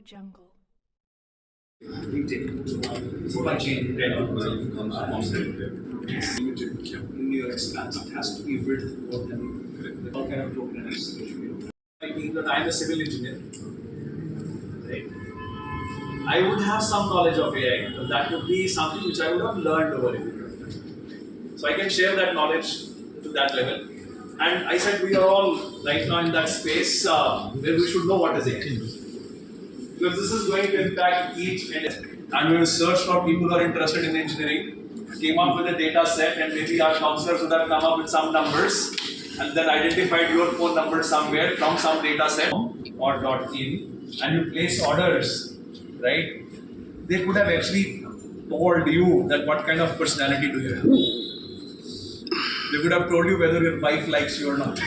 Jungle. Retail, supply chain, it's limited in your expanse. It has to be built for them. All kind of programs. Like being that I'm a civil engineer, right? I would have some knowledge of AI, but that would be something which I would have learned over a period of time. So I can share that knowledge to that level. And I said we are all right now in that space where we should know what is AI. Because this is going to impact each and every. And we will search for people who are interested in engineering, came up with a data set, and maybe our counselors would have come up with some numbers and then identified your phone number somewhere from some data set or .in, and you place orders, right? They could have actually told you that what kind of personality do you have. They could have told you whether your wife likes you or not.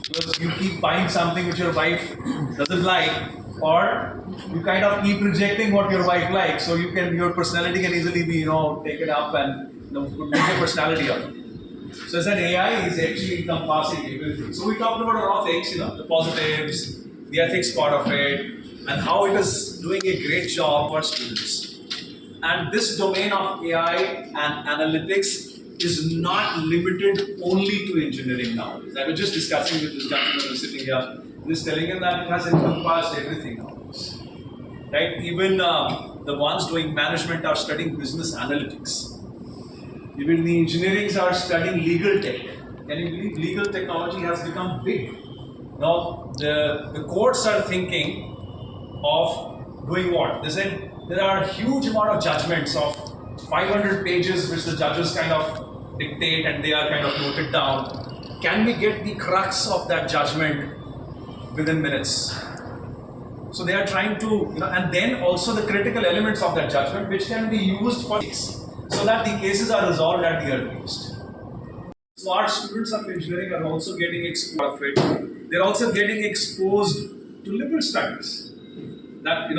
Because you keep buying something which your wife doesn't like, or you kind of keep rejecting what your wife likes, so your personality can easily be taken up and make a personality of it. So as an AI is actually encompassing everything. So we talked about a lot of things, the positives, the ethics part of it, and how it is doing a great job for students. And this domain of AI and analytics is not limited only to engineering nowadays. I was just discussing with this gentleman who was sitting here. He was telling him that it has encompassed everything nowadays. Right? Even the ones doing management are studying business analytics. Even the engineerings are studying legal tech. Can you believe legal technology has become big? Now the courts are thinking of doing what? They said there are a huge amount of judgments of 500 pages which the judges kind of dictate and they are kind of noted down. Can we get the crux of that judgment within minutes? So they are trying to, and then also the critical elements of that judgment which can be used for case, so that the cases are resolved at the earliest. So our students of engineering are also getting exposed of it. They're also getting exposed to liberal studies. That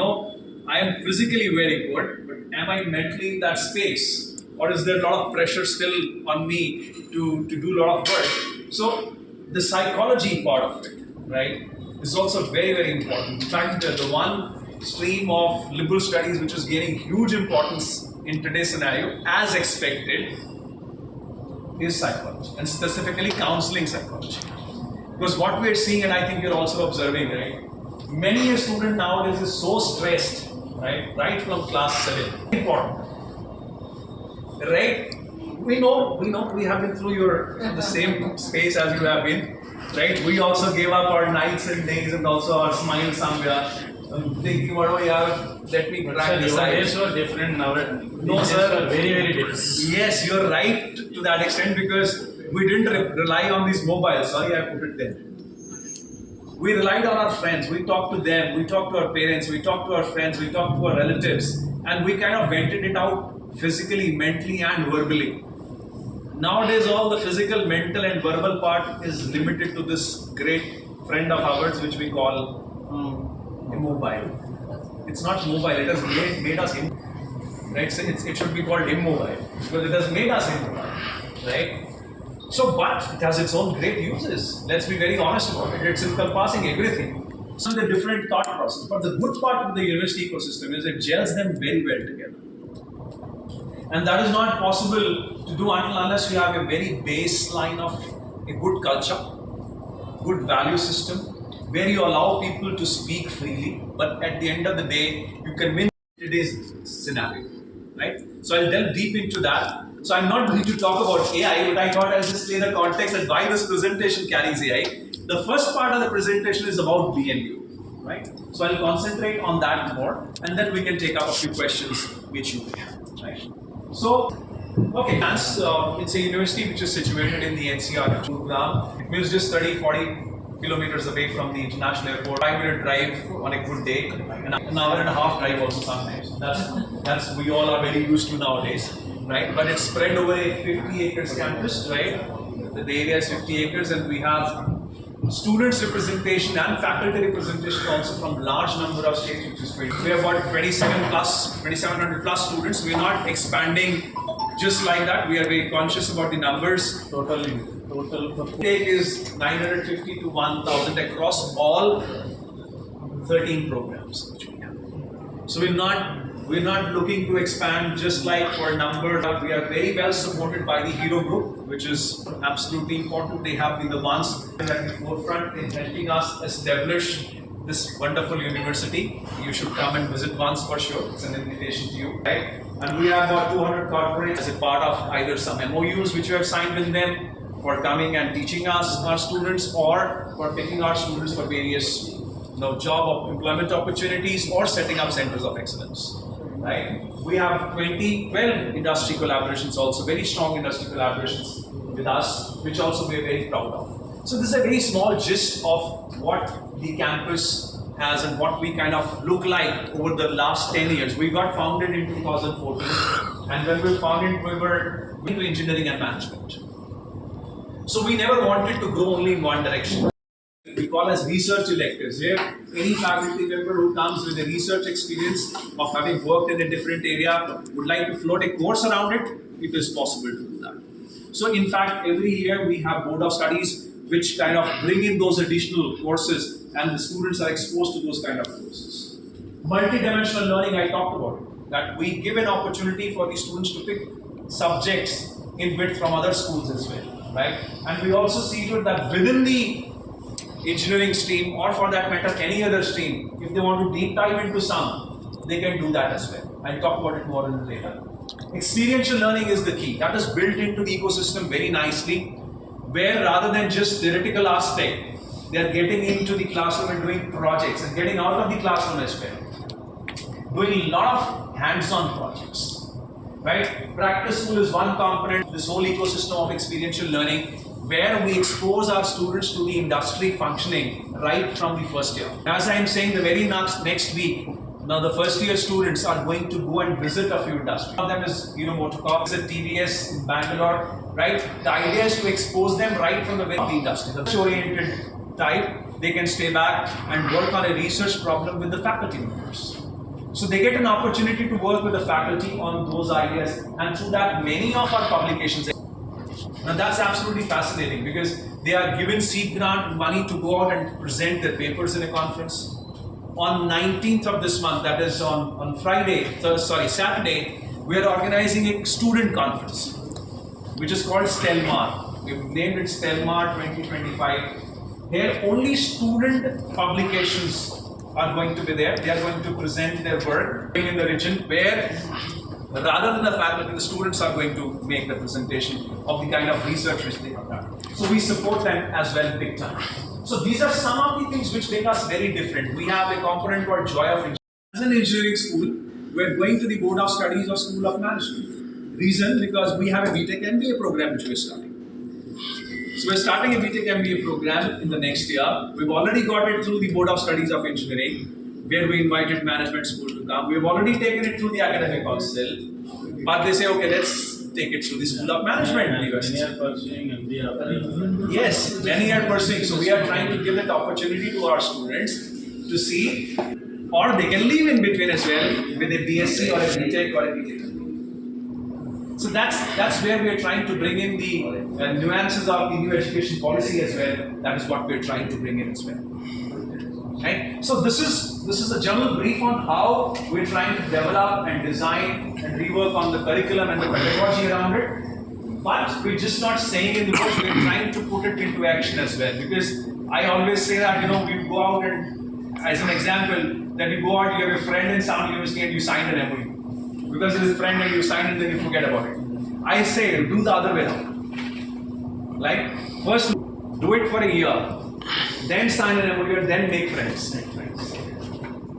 I am physically very good, but am I mentally in that space? Or is there a lot of pressure still on me to do a lot of work? So the psychology part of it, right, is also very, very important. In fact, the one stream of liberal studies which is gaining huge importance in today's scenario, as expected, is psychology, and specifically counseling psychology. Because what we are seeing, and I think you're also observing, right, many a student nowadays is so stressed, right from class 7. Important. Right? We know, we have been through the same space as you have been, right? We also gave up our nights and days and also our smiles somewhere, thinking, let me crack this ice. Days were different now. No, sir. Very, very different. Yes, you're right to that extent, because we didn't rely on these mobiles. Sorry, I put it there. We relied on our friends. We talked to them. We talked to our parents. We talked to our friends. We talked to our relatives, and we kind of vented it out physically, mentally, and verbally. Nowadays, all the physical, mental, and verbal part is limited to this great friend of ours, which we call immobile. It's not mobile. It has made us immobile, right? So it should be called immobile, because it has made us immobile, right? So, but it has its own great uses. Let's be very honest about it. It's encompassing everything. So the different thought process. But the good part of the university ecosystem is it gels them very well together. And that is not possible to do unless you have a very baseline of a good culture, good value system, where you allow people to speak freely, but at the end of the day, you can win today's scenario, right? So I'll delve deep into that. So I'm not going to talk about AI, but I thought I'll just lay the context and why this presentation carries AI. The first part of the presentation is about BNU, right? So I'll concentrate on that more, and then we can take up a few questions which you may have, right? So, okay, it's a university which is situated in the NCR, Gurugram. It means just 40 kilometers away from the international airport. 5-minute drive on a good day, and an hour and a half drive also sometimes. That's we all are very used to nowadays, right? But it's spread over a 50 acres campus, right? The area is 50 acres, and we have students representation and faculty representation also from large number of states, which is great. We have about 2,700 plus students. We are not expanding just like that. We are very conscious about the numbers. Total take is 950 to 1,000 across all 13 programs which we have. So we're not looking to expand just like for a number. We are very well supported by the Hero Group, which is absolutely important. They have been the ones at the forefront in helping us establish this wonderful university. You should come and visit once for sure. It's an invitation to you, right? And we have about 200 corporates as a part of either some MOUs which we have signed with them for coming and teaching us, our students, or for picking our students for various job employment opportunities or setting up centers of excellence. Right? We have 12 industry collaborations also, very strong industry collaborations with us, which also we are very proud of. So this is a very small gist of what the campus has and what we kind of look like over the last 10 years. We got founded in 2014, and when we were founded, we were into engineering and management. So we never wanted to grow only in one direction. We call as research electives, where any faculty member who comes with a research experience of having worked in a different area would like to float a course around it, it is possible to do that. So in fact, every year we have board of studies which kind of bring in those additional courses, and the students are exposed to those kind of courses. Multidimensional learning, I talked about it, that we give an opportunity for the students to pick subjects in width from other schools as well, right? And we also see to it that within the engineering stream, or for that matter any other stream, if they want to deep dive into some, they can do that as well. I'll talk about it more in later. Experiential learning is the key. That is built into the ecosystem very nicely, where rather than just theoretical aspect, they are getting into the classroom and doing projects and getting out of the classroom as well. Doing a lot of hands-on projects, right? Practice school is one component, this whole ecosystem of experiential learning, where we expose our students to the industry functioning right from the first year. As I am saying, the very next week, now the first year students are going to go and visit a few industries. One of them is Motor Corps at TVS in Bangalore, right? The idea is to expose them right from the very industry. The oriented type, they can stay back and work on a research problem with the faculty members. So they get an opportunity to work with the faculty on those ideas, and through that many of our publications. Now that's absolutely fascinating, because they are given seed grant money to go out and present their papers in a conference. On 19th of this month, that is on Saturday, we are organizing a student conference, which is called Stelmar. We've named it Stelmar 2025. Here only student publications are going to be there. They are going to present their work in the region, where rather than the faculty, the students are going to make the presentation of the kind of research which they have done. So we support them as well big time. So these are some of the things which make us very different. We have a component called Joy of Engineering. As an engineering school, we're going to the Board of Studies of School of Management. Reason, because we have a BTech MBA program which we're starting. So we're starting a BTech MBA program in the next year. We've already got it through the Board of Studies of Engineering, where we invited management school to come. We've already taken it through the academic council, but they say, okay, let's take it through the School of Management University. Yes, linear pursuing. So we are trying to give that opportunity to our students to see, or they can leave in between as well with a BSc or a BTech or a BTech. So that's where we are trying to bring in the nuances of the new education policy as well. That is what we are trying to bring in as well. Right? So this is a general brief on how we're trying to develop and design and rework on the curriculum and the pedagogy around it. But we're just not saying in the words, we're trying to put it into action as well. Because I always say that, we go out and, as an example, that you go out, you have a friend in some university and you sign an MOU. Because it is a friend and you sign it, then you forget about it. I say, do the other way around. Like, first do it for a year. Then sign an MOU, then make friends.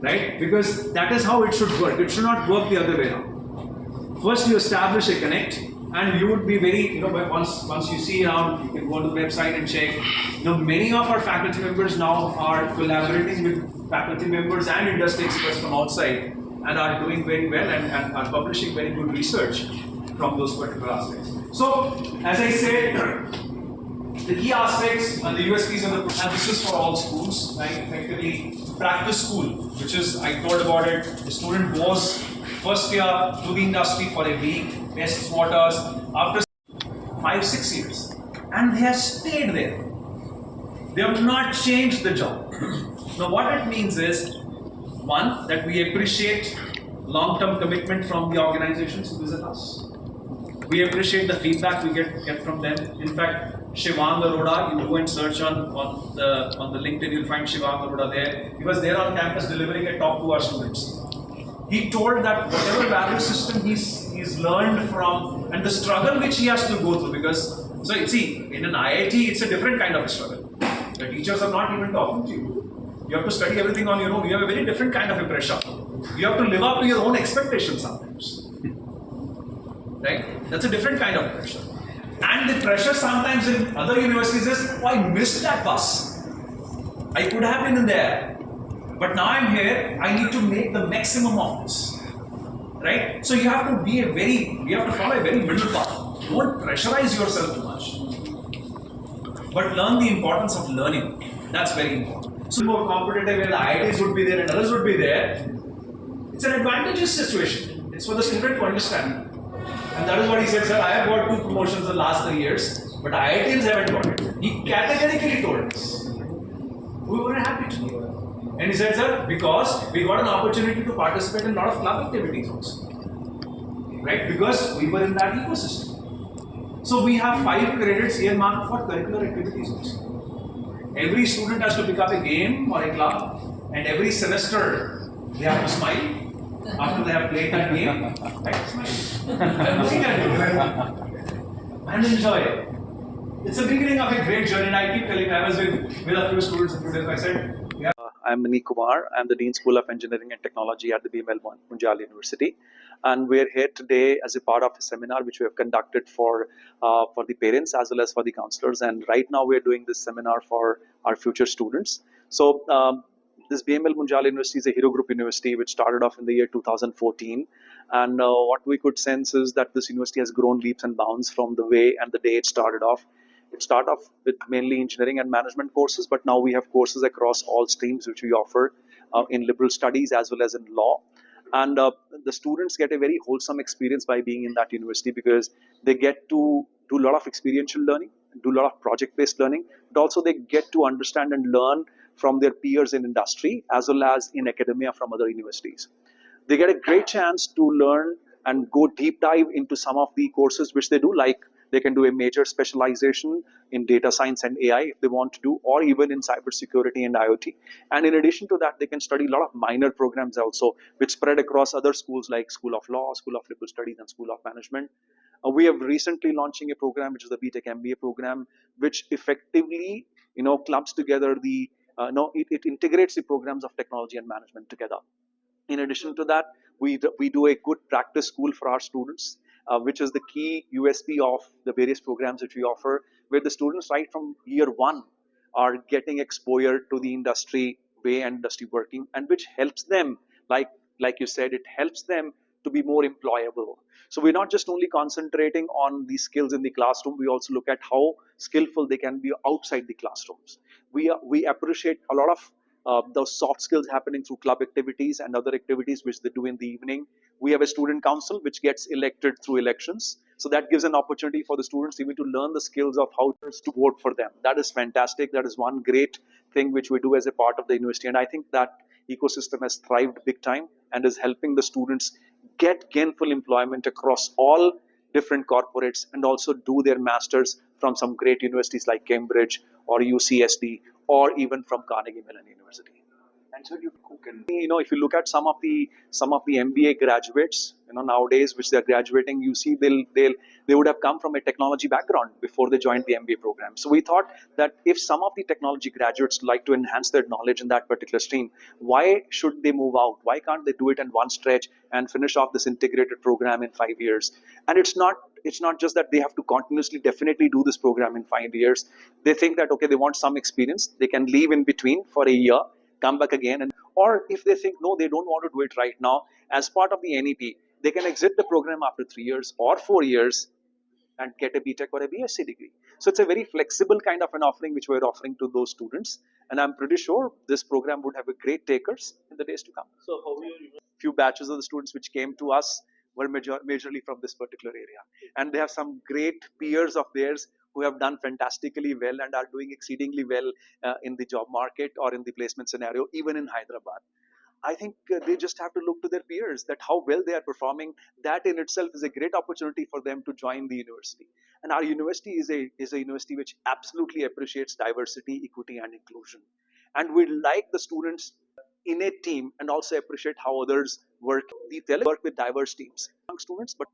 Right? Because that is how it should work. It should not work the other way around. First you establish a connect, and you would be very, once you see around, you can go to the website and check. Many of our faculty members now are collaborating with faculty members and industry experts from outside, and are doing very well and are publishing very good research from those particular aspects. So, as I said, the key aspects and the USPs of the emphasis for all schools, right? Effectively, practice school, which is, I told about it, the student goes first year to the industry for a week, tests waters, after 5-6 years, and they have stayed there. They have not changed the job. Now what it means is, One, that we appreciate long-term commitment from the organizations who visit us. We appreciate the feedback we get from them. In fact, Shivang Arora, you go and search on the LinkedIn, you'll find Shivang Arora there. He was there on campus delivering a talk to our students. He told that whatever value system he's learned from, and the struggle which he has to go through, because, so see, in an IIT, it's a different kind of a struggle. The teachers are not even talking to you. You have to study everything on your own. You have a very different kind of a pressure. You have to live up to your own expectations sometimes. Right? That's a different kind of pressure. And the pressure sometimes in other universities is, oh, I missed that bus. I could have been in there. But now I'm here, I need to make the maximum of this. Right? So you have to follow a very middle path. Don't pressurize yourself too much. But learn the importance of learning. That's very important. So more competitive where the IITs would be there and others would be there. It's an advantageous situation. It's for the student to understand. And that is what he said, sir, I have got 2 promotions in the last 3 years, but IITs haven't got it. He categorically told us. We were happy to know. And he said, sir, because we got an opportunity to participate in a lot of club activities also. Right? Because we were in that ecosystem. So we have 5 credits earmarked for curricular activities also. Every student has to pick up a game or a club, and every semester they have to smile. After they have played that game, right? Smile. I'm looking at you and enjoy it. It's the beginning of a great journey, and I keep telling you, I was with a few students a few days ago. I said, yeah. I'm Manik Kumar. I'm the Dean School of Engineering and Technology at the BML Munjal University. And we're here today as a part of a seminar which we have conducted for the parents as well as for the counselors. And right now we're doing this seminar for our future students. So this BML Munjal University is a Hero Group University which started off in the year 2014. And what we could sense is that this university has grown leaps and bounds from the way and the day it started off. It started off with mainly engineering and management courses, but now we have courses across all streams which we offer in liberal studies as well as in law. And the students get a very wholesome experience by being in that university because they get to do a lot of experiential learning, do a lot of project-based learning, but also they get to understand and learn from their peers in industry as well as in academia from other universities. They get a great chance to learn and go deep dive into some of the courses which they do, like they can do a major specialization in data science and AI if they want to do, or even in cybersecurity and IoT. And in addition to that, they can study a lot of minor programs also, which spread across other schools like School of Law, School of Liberal Studies, and School of Management. We have recently launching a program, which is the BTech MBA program, which effectively, clubs together it integrates the programs of technology and management together. In addition to that, we do a good practice school for our students, which is the key USP of the various programs which we offer, where the students right from year 1 are getting exposure to the industry way and industry working, and which helps them, like you said, it helps them to be more employable. So we're not just only concentrating on the skills in the classroom, we also look at how skillful they can be outside the classrooms. We appreciate a lot of those soft skills happening through club activities and other activities which they do in the evening. We have a student council which gets elected through elections. So that gives an opportunity for the students even to learn the skills of how to vote for them. That is fantastic. That is one great thing which we do as a part of the university. And I think that ecosystem has thrived big time and is helping the students get gainful employment across all different corporates and also do their masters from some great universities like Cambridge or UCSD or even from Carnegie Mellon University. And so if you look at some of the MBA graduates, nowadays which they're graduating, you see they would have come from a technology background before they joined the MBA program. So we thought that if some of the technology graduates like to enhance their knowledge in that particular stream, why should they move out? Why can't they do it in one stretch and finish off this integrated program in 5 years? And it's not just that they have to continuously definitely do this program in 5 years. They think that, okay, they want some experience. They can leave in between for a year, come back again, or if they think, no, they don't want to do it right now, as part of the NEP, they can exit the program after 3 years or 4 years and get a BTech or a BSc degree. So it's a very flexible kind of an offering which we're offering to those students. And I'm pretty sure this program would have a great takers in the days to come. So few batches of the students which came to us were majorly from this particular area. And they have some great peers of theirs who have done fantastically well and are doing exceedingly well in the job market or in the placement scenario, even in Hyderabad. I think they just have to look to their peers that how well they are performing. That in itself is a great opportunity for them to join the university. And our university is a university which absolutely appreciates diversity, equity, and inclusion. And we like the students in a team and also appreciate how others work. We work with diverse teams among students, but